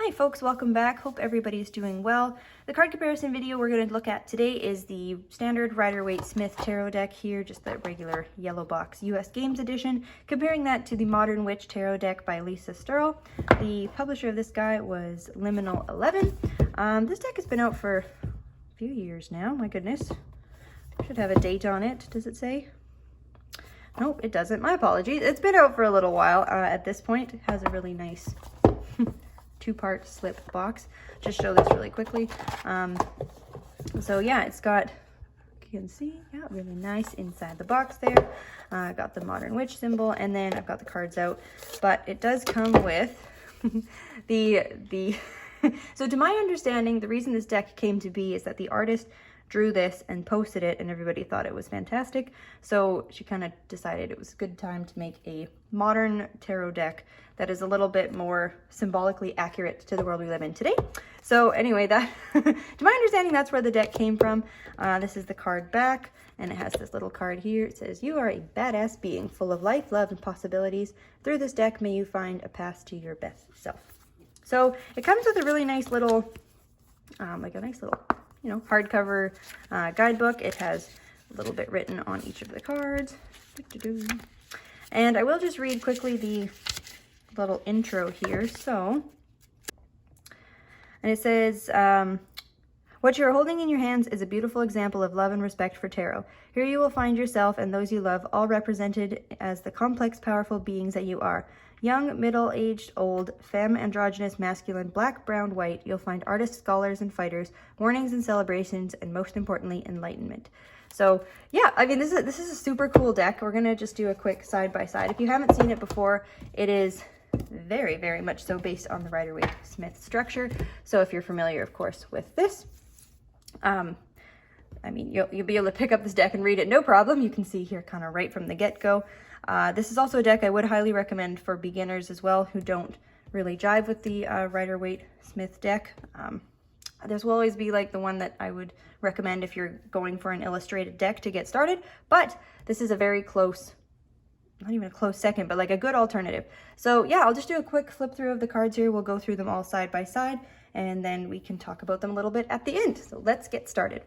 Hi folks, welcome back. Hope everybody's doing well. The card comparison video we're going to look at today is the standard Rider Waite Smith tarot deck here, just the regular yellow box US Games edition, comparing that to the Modern Witch tarot deck by Lisa Sturl. The publisher of this guy was Liminal 11. This deck has been out for a few years now, my goodness. Should have a date on it, does it say? Nope, it doesn't. My apologies. It's been out for a little while at this point. It has a really nice two-part slip box. Just show this really quickly. So yeah, it's got, you can see, yeah, really nice inside the box there. I got the Modern Witch symbol, and then I've got the cards out. But it does come with so to my understanding, the reason this deck came to be is that the artist drew this and posted it, and everybody thought it was fantastic. So she kind of decided it was a good time to make a modern tarot deck that is a little bit more symbolically accurate to the world we live in today. So anyway, that to my understanding, that's where the deck came from. This is the card back, and it has this little card here. It says, "You are a badass being full of life, love, and possibilities. Through this deck, may you find a path to your best self." So it comes with a really nice little, you know, hardcover guidebook. It has a little bit written on each of the cards. And I will just read quickly the little intro here. So, and it says, "What you're holding in your hands is a beautiful example of love and respect for tarot. Here you will find yourself and those you love, all represented as the complex, powerful beings that you are. Young, middle-aged, old, femme, androgynous, masculine, black, brown, white. You'll find artists, scholars, and fighters, warnings and celebrations, and most importantly, enlightenment." So yeah, I mean, this is a super cool deck. We're gonna just do a quick side-by-side. If you haven't seen it before, it is very, very much so based on the Rider Waite Smith structure. So if you're familiar, of course, with this, I mean, you'll be able to pick up this deck and read it no problem. You can see here kind of right from the get-go. This is also a deck I would highly recommend for beginners as well who don't really jive with the Rider Waite Smith deck. This will always be like the one that I would recommend if you're going for an illustrated deck to get started, but this is a very close, not even a close second, but like a good alternative. So yeah, I'll just do a quick flip through of the cards here. We'll go through them all side by side, and then we can talk about them a little bit at the end. So let's get started.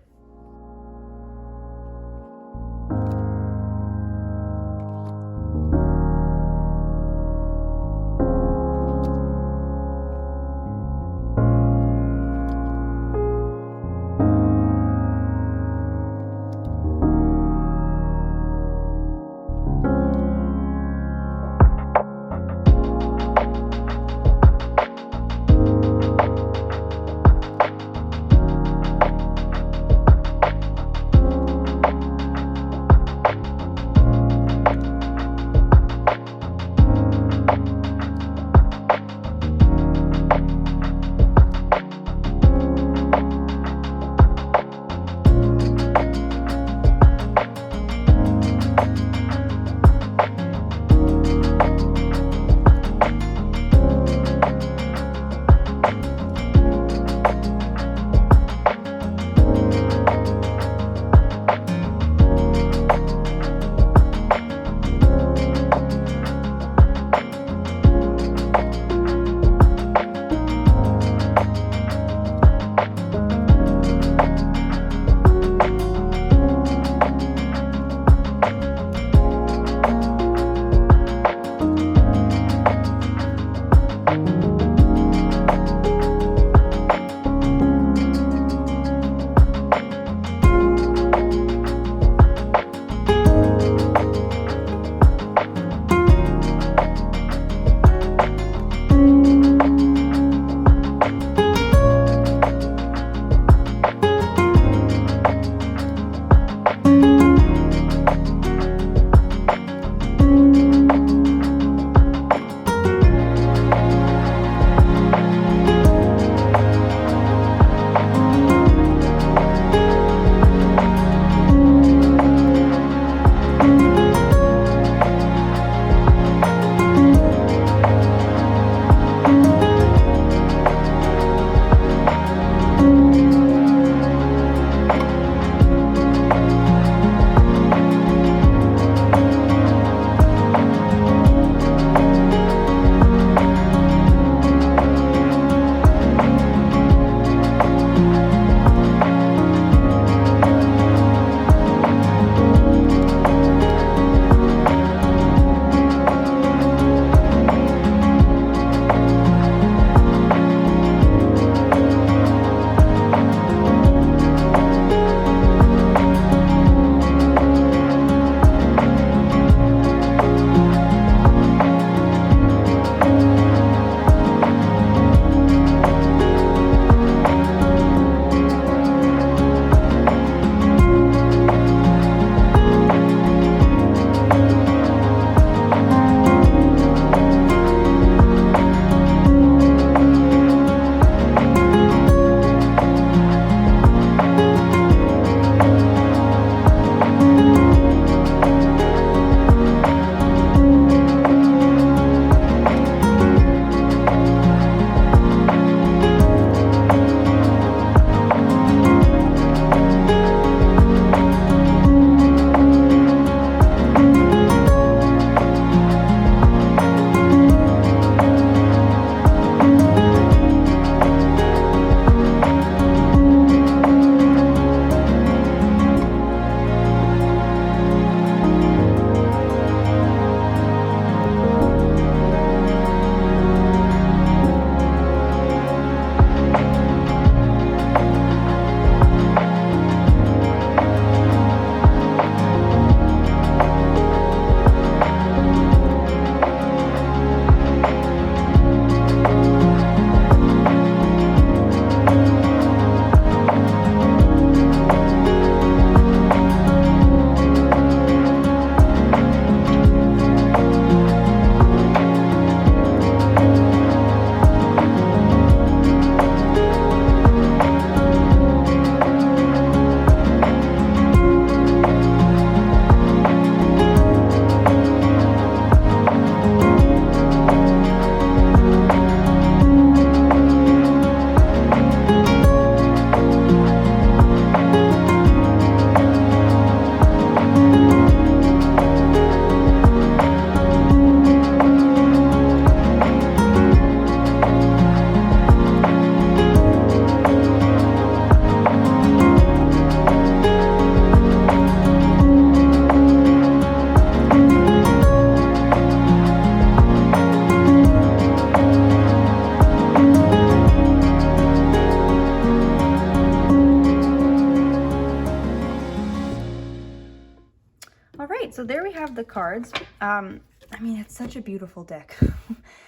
have the cards. I mean, it's such a beautiful deck.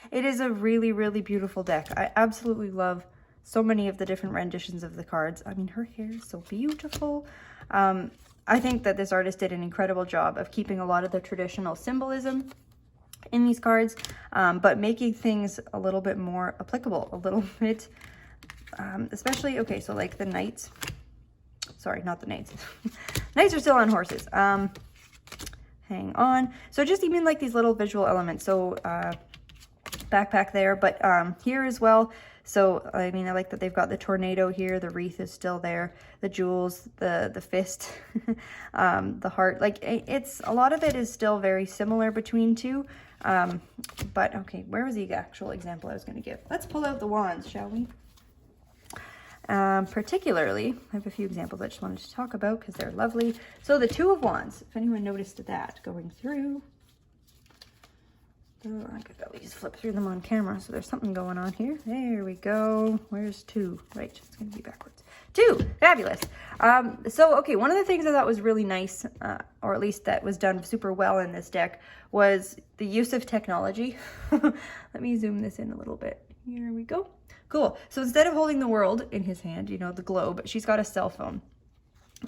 It is a really, really beautiful deck. I absolutely love so many of the different renditions of the cards. I mean, her hair is so beautiful. I think that this artist did an incredible job of keeping a lot of the traditional symbolism in these cards, but making things a little bit more applicable, a little bit, especially, okay, so like the knights. Sorry, not the knights. Knights are still on horses. Hang on. So just even like these little visual elements. So backpack there, but here as well. So I mean, I like that they've got the tornado here. The wreath is still there. The jewels, the fist, the heart. Like it's a lot of it is still very similar between two. But okay, where was the actual example I was going to give? Let's pull out the wands, shall we? Particularly, I have a few examples I just wanted to talk about because they're lovely. So the Two of Wands, if anyone noticed that going through, I could at least flip through them on camera. So there's something going on here. There we go. Where's two? Right, it's going to be backwards. Two, fabulous. So, okay, one of the things I thought was really nice, or at least that was done super well in this deck, was the use of technology. Let me zoom this in a little bit. Here we go. Cool. So instead of holding the world in his hand, you know, the globe, she's got a cell phone.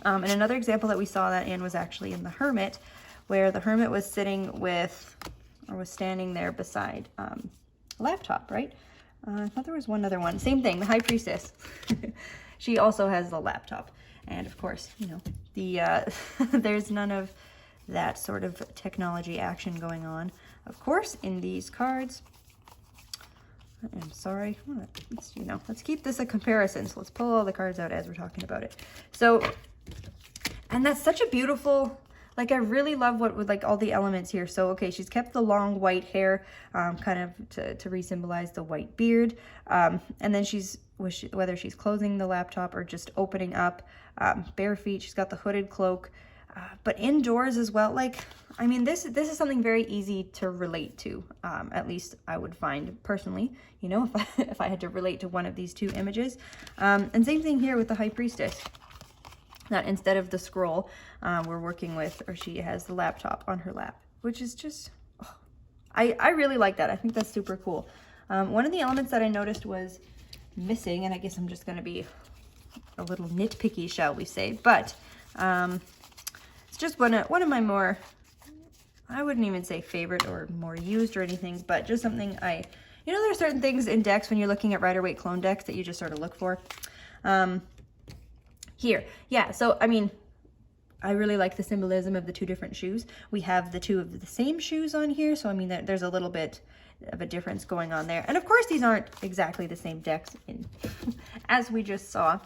And another example that we saw that in was actually in the Hermit, where the Hermit was sitting with, or was standing there beside a laptop, right? I thought there was one other one. Same thing, the High Priestess. She also has the laptop. And of course, you know, the there's none of that sort of technology action going on. Of course, in these cards, I'm sorry, let's, you know, let's keep this a comparison. So let's pull all the cards out as we're talking about it. So, and that's such a beautiful, like, I really love what with like all the elements here. So, okay, she's kept the long white hair, kind of to re-symbolize the white beard. And then she's, whether she's closing the laptop or just opening up, bare feet, she's got the hooded cloak. But indoors as well, like, I mean, this is something very easy to relate to, at least I would find personally, you know, if I had to relate to one of these two images. And same thing here with the High Priestess, that instead of the scroll, we're working with, or she has the laptop on her lap, which is just, oh, I really like that. I think that's super cool. One of the elements that I noticed was missing, and I guess I'm just going to be a little nitpicky, shall we say, but it's just one of my more, I wouldn't even say favorite or more used or anything, but just something you know, there are certain things in decks when you're looking at Rider Waite clone decks that you just sort of look for. Here, yeah, so I mean, I really like the symbolism of the two different shoes. We have the two of the same shoes on here, so I mean, there's a little bit of a difference going on there. And of course, these aren't exactly the same decks as we just saw.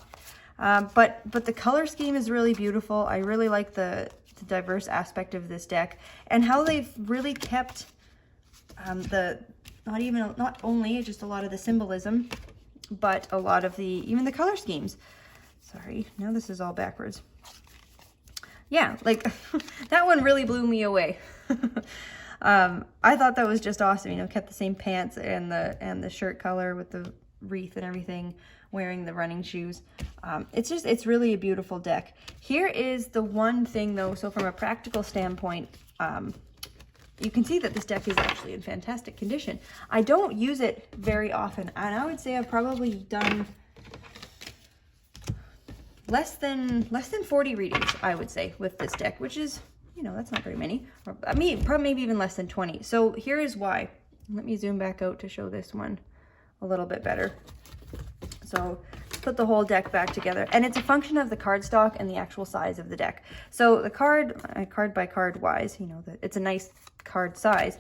But the color scheme is really beautiful. I really like the diverse aspect of this deck and how they've really kept not only just a lot of the symbolism, but a lot of even the color schemes. Sorry, now this is all backwards. Yeah, like that one really blew me away. I thought that was just awesome. You know, kept the same pants and the shirt color with the wreath and everything, wearing the running shoes. It's really a beautiful deck. Here is the one thing though, so from a practical standpoint, you can see that this deck is actually in fantastic condition. I don't use it very often, and I would say I've probably done less than 40 readings, I would say, with this deck, which is, you know, that's not very many. Or, I mean, probably maybe even less than 20. So here is why. Let me zoom back out to show this one a little bit better. So put the whole deck back together, and it's a function of the cardstock and the actual size of the deck. So the card by card wise, you know, it's a nice card size,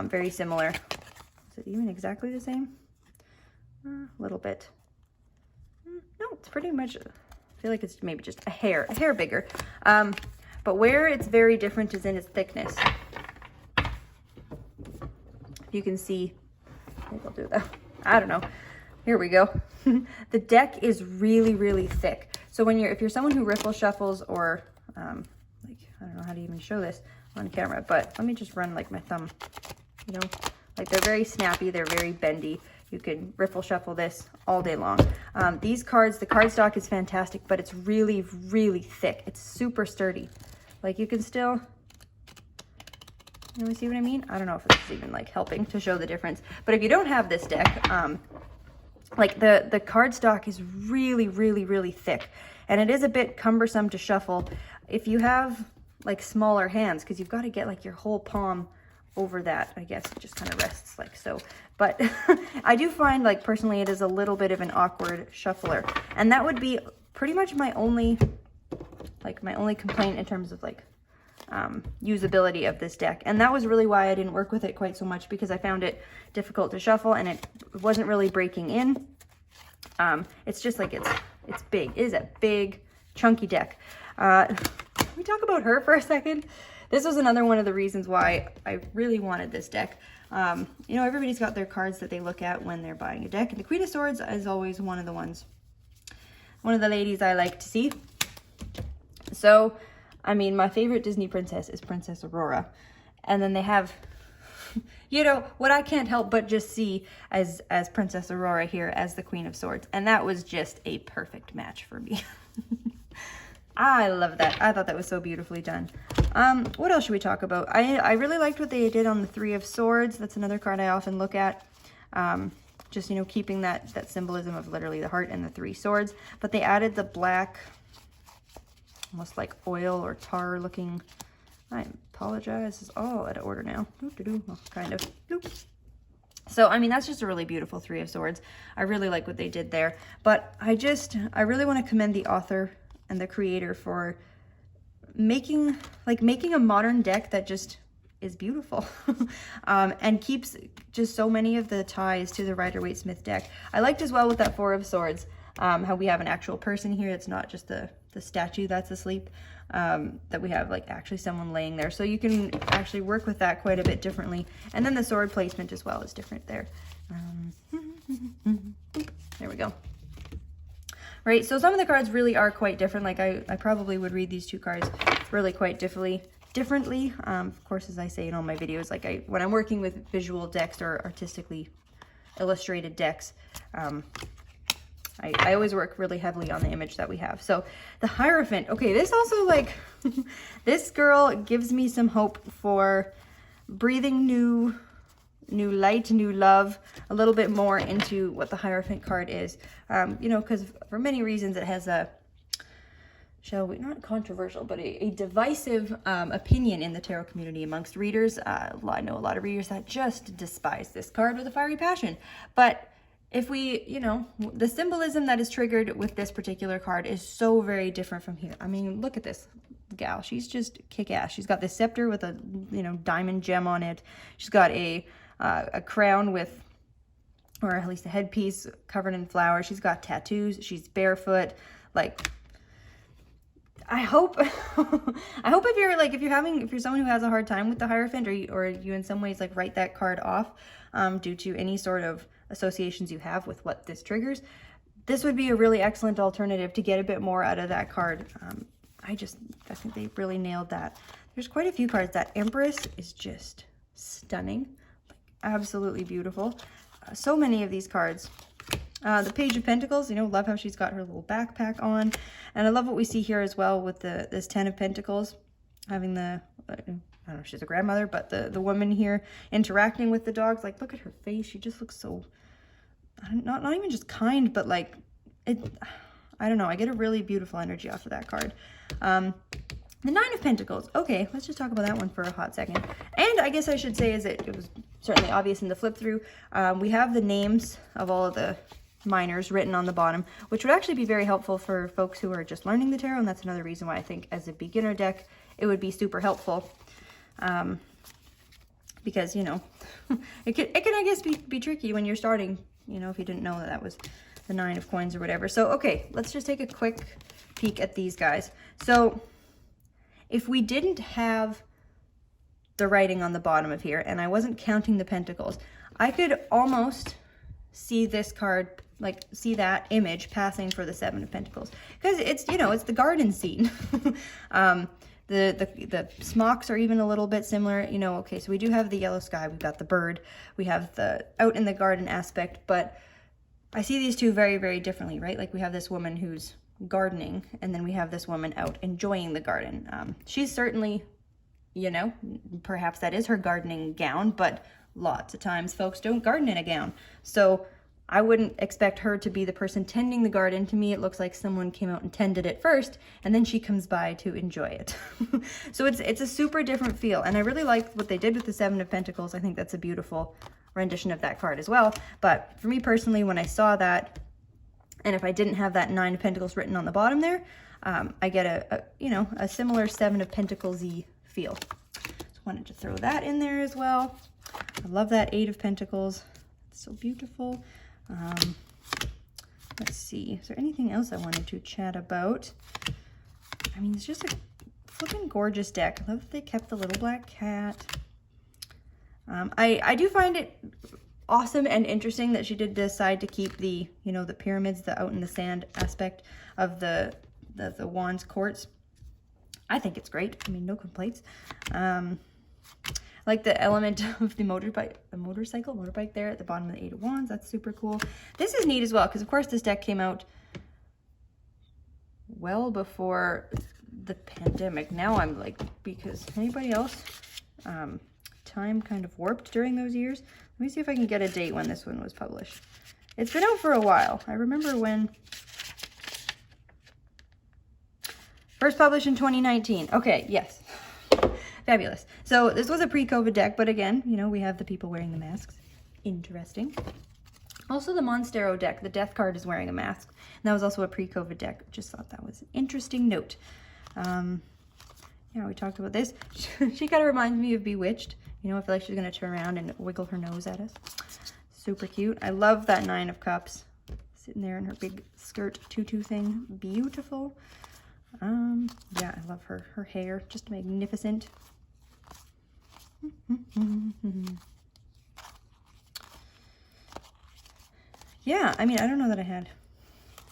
very similar. Is it even exactly the same? A little bit. No, it's pretty much, I feel like it's maybe just a hair bigger. But where it's very different is in its thickness. You can see, maybe I'll do that. I don't know. Here we go. The deck is really, really thick. So if you're someone who riffle shuffles or like, I don't know how to even show this on camera, but let me just run like my thumb, you know, like they're very snappy. They're very bendy. You could riffle shuffle this all day long. These cards, the cardstock is fantastic, but it's really, really thick. It's super sturdy. Like you can still, You see what I mean? I don't know if this is even like helping to show the difference, but if you don't have this deck, like the cardstock is really, really, really thick, and it is a bit cumbersome to shuffle if you have like smaller hands, because you've got to get like your whole palm over that. I guess it just kind of rests like so. But I do find, like, personally, it is a little bit of an awkward shuffler, and that would be pretty much my only complaint in terms of like usability of this deck. And that was really why I didn't work with it quite so much, because I found it difficult to shuffle and it wasn't really breaking in. It's just like it's big. It is a big chunky deck. Can we talk about her for a second? This was another one of the reasons why I really wanted this deck. You know, everybody's got their cards that they look at when they're buying a deck, and the Queen of Swords is always one of the ladies I like to see. So, I mean, my favorite Disney princess is Princess Aurora. And then they have, you know, what I can't help but just see as Princess Aurora here as the Queen of Swords. And that was just a perfect match for me. I love that. I thought that was so beautifully done. What else should we talk about? I really liked what they did on the Three of Swords. That's another card I often look at. Just, you know, keeping that symbolism of literally the heart and the three swords. But they added the black, almost like oil or tar looking, I apologize, it's all out of order now. Well, kind of. So, I mean, that's just a really beautiful Three of Swords. I really like what they did there. But I really want to commend the author and the creator for making a modern deck that just is beautiful and keeps just so many of the ties to the Rider Waite Smith deck. I liked as well with that Four of Swords, how we have an actual person here. It's not just the statue that's asleep, that we have like actually someone laying there. So you can actually work with that quite a bit differently. And then the sword placement as well is different there. There we go. Right, so some of the cards really are quite different. Like I probably would read these two cards really quite differently. Of course, as I say in all my videos, like when I'm working with visual decks or artistically illustrated decks, I always work really heavily on the image that we have. So the Hierophant, okay, this also like, this girl gives me some hope for breathing new light, new love, a little bit more into what the Hierophant card is. You know, because for many reasons it has a, shall we, not controversial, but a divisive opinion in the tarot community amongst readers. I know a lot of readers that just despise this card with a fiery passion. But if we, you know, the symbolism that is triggered with this particular card is so very different from here. I mean, look at this gal. She's just kick-ass. She's got this scepter with a, you know, diamond gem on it. She's got a crown with, or at least a headpiece covered in flowers. She's got tattoos. She's barefoot. Like, I hope, if you're someone who has a hard time with the Hierophant, or you in some ways like write that card off due to any sort of associations you have with what this triggers, this would be a really excellent alternative to get a bit more out of that card. I think they really nailed that. There's quite a few cards. That Empress is just stunning, like, absolutely beautiful. So many of these cards. The Page of Pentacles, you know, love how she's got her little backpack on. And I love what we see here as well with this Ten of Pentacles, having the, I don't know if she's a grandmother, but the woman here interacting with the dogs. Like, look at her face. She just looks so, not even just kind, but like, I don't know. I get a really beautiful energy off of that card. The Nine of Pentacles. Okay, let's just talk about that one for a hot second. And I guess I should say is it was certainly obvious in the flip through. We have the names of all of the minors written on the bottom, which would actually be very helpful for folks who are just learning the tarot. And that's another reason why I think as a beginner deck, it would be super helpful. Because, you know, it can, I guess, be tricky when you're starting, you know, if you didn't know that was the Nine of Coins or whatever. So, okay, let's just take a quick peek at these guys. So if we didn't have the writing on the bottom of here, and I wasn't counting the pentacles, I could almost see this card, like see that image passing for the Seven of Pentacles, because it's, you know, it's the garden scene. The smocks are even a little bit similar, you know. Okay, so we do have the yellow sky, we've got the bird, we have the out in the garden aspect, but I see these two very, very differently, right? Like we have this woman who's gardening, and then we have this woman out enjoying the garden. She's certainly you know, perhaps that is her gardening gown, but lots of times folks don't garden in a gown. So I wouldn't expect her to be the person tending the garden. To me, it looks like someone came out and tended it first, and then she comes by to enjoy it. So it's a super different feel, and I really like what they did with the Seven of Pentacles. I think that's a beautiful rendition of that card as well. But for me personally, when I saw that, and if I didn't have that Nine of Pentacles written on the bottom there, I get a similar Seven of Pentacles-y feel. Just wanted to throw that in there as well. I love that Eight of Pentacles. It's so beautiful. Let's see, is there anything else I wanted to chat about? I mean, it's just a flipping gorgeous deck. I love that they kept the little black cat. I do find it awesome and interesting that she did decide to keep the, you know, the pyramids, the out in the sand aspect of the Wands quartz. I think it's great. I mean, no complaints. Like the element of the motorbike there at the bottom of the Eight of Wands. That's super cool. This is neat as well, because of course this deck came out well before the pandemic. Now I'm like, because anybody else, time kind of warped during those years. Let me see if I can get a date when this one was published. It's been out for a while. I remember when first published in 2019. Okay, yes. Fabulous. So this was a pre-COVID deck, but again, you know, we have the people wearing the masks. Interesting. Also the Monstero deck, the death card is wearing a mask. And that was also a pre-COVID deck. Just thought that was an interesting note. Yeah, we talked about this. She kind of reminds me of Bewitched. You know, I feel like she's going to turn around and wiggle her nose at us. Super cute. I love that Nine of Cups. Sitting there in her big skirt tutu thing. Beautiful. Yeah, I love her. Her hair, just magnificent. Yeah, I mean, I don't know that I had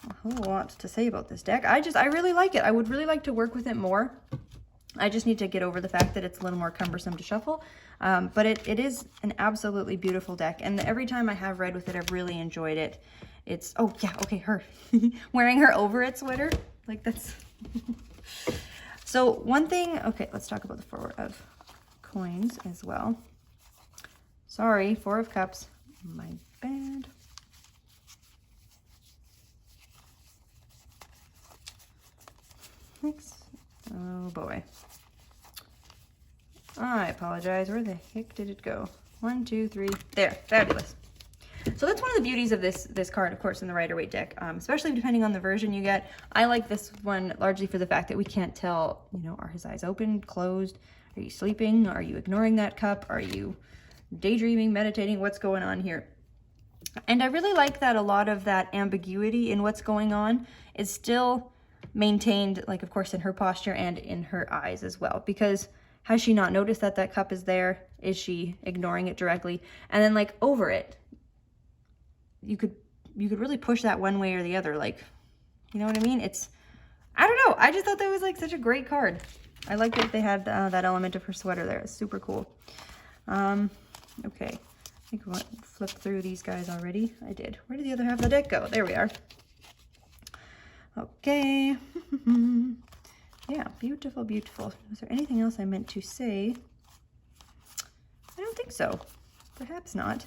a whole lot to say about this deck. I really like it. I would really like to work with it more. I just need to get over the fact that it's a little more cumbersome to shuffle. But it is an absolutely beautiful deck. And every time I have read with it, I've really enjoyed it. It's, oh yeah, okay, her. Wearing her over it sweater. Like that's... So one thing, okay, let's talk about the Four of Coins as well. Sorry, Four of Cups, my bad. Thanks. Oh boy. I apologize, where the heck did it go? 1, 2, 3, there, fabulous. So that's one of the beauties of this card, of course, in the Rider Waite deck, especially depending on the version you get. I like this one largely for the fact that we can't tell, you know, are his eyes open, closed? Are you sleeping? Are you ignoring that cup? Are you daydreaming, meditating? What's going on here? And I really like that a lot of that ambiguity in what's going on is still maintained, like, of course, in her posture and in her eyes as well. Because has she not noticed that that cup is there? Is she ignoring it directly? And then, like, over it, you could really push that one way or the other, like, you know what I mean? It's, I don't know, I just thought that was like such a great card. I like that they had that element of her sweater there. It's super cool. Okay, I think we flipped through these guys already. I did. Where did the other half of the deck go? There we are. Okay. Yeah, beautiful, beautiful. Was there anything else I meant to say? I don't think so. Perhaps not.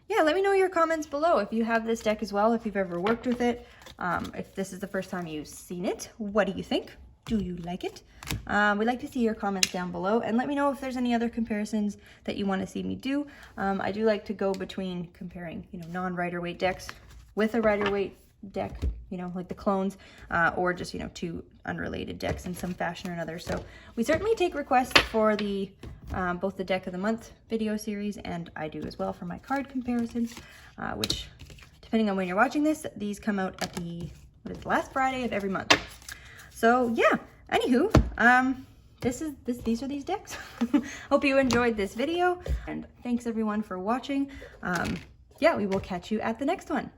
Yeah, let me know your comments below if you have this deck as well, if you've ever worked with it. If this is the first time you've seen it, what do you think? Do you like it? We'd like to see your comments down below, and let me know if there's any other comparisons that you want to see me do. I do like to go between comparing, you know, non-Rider Waite decks with a Rider Waite deck, you know, like the clones, or just, you know, two unrelated decks in some fashion or another. So we certainly take requests for the both the Deck of the Month video series, and I do as well for my card comparisons, which, depending on when you're watching this, these come out at the last Friday of every month. So yeah, anywho, these are these decks. Hope you enjoyed this video, and thanks everyone for watching. Yeah, we will catch you at the next one.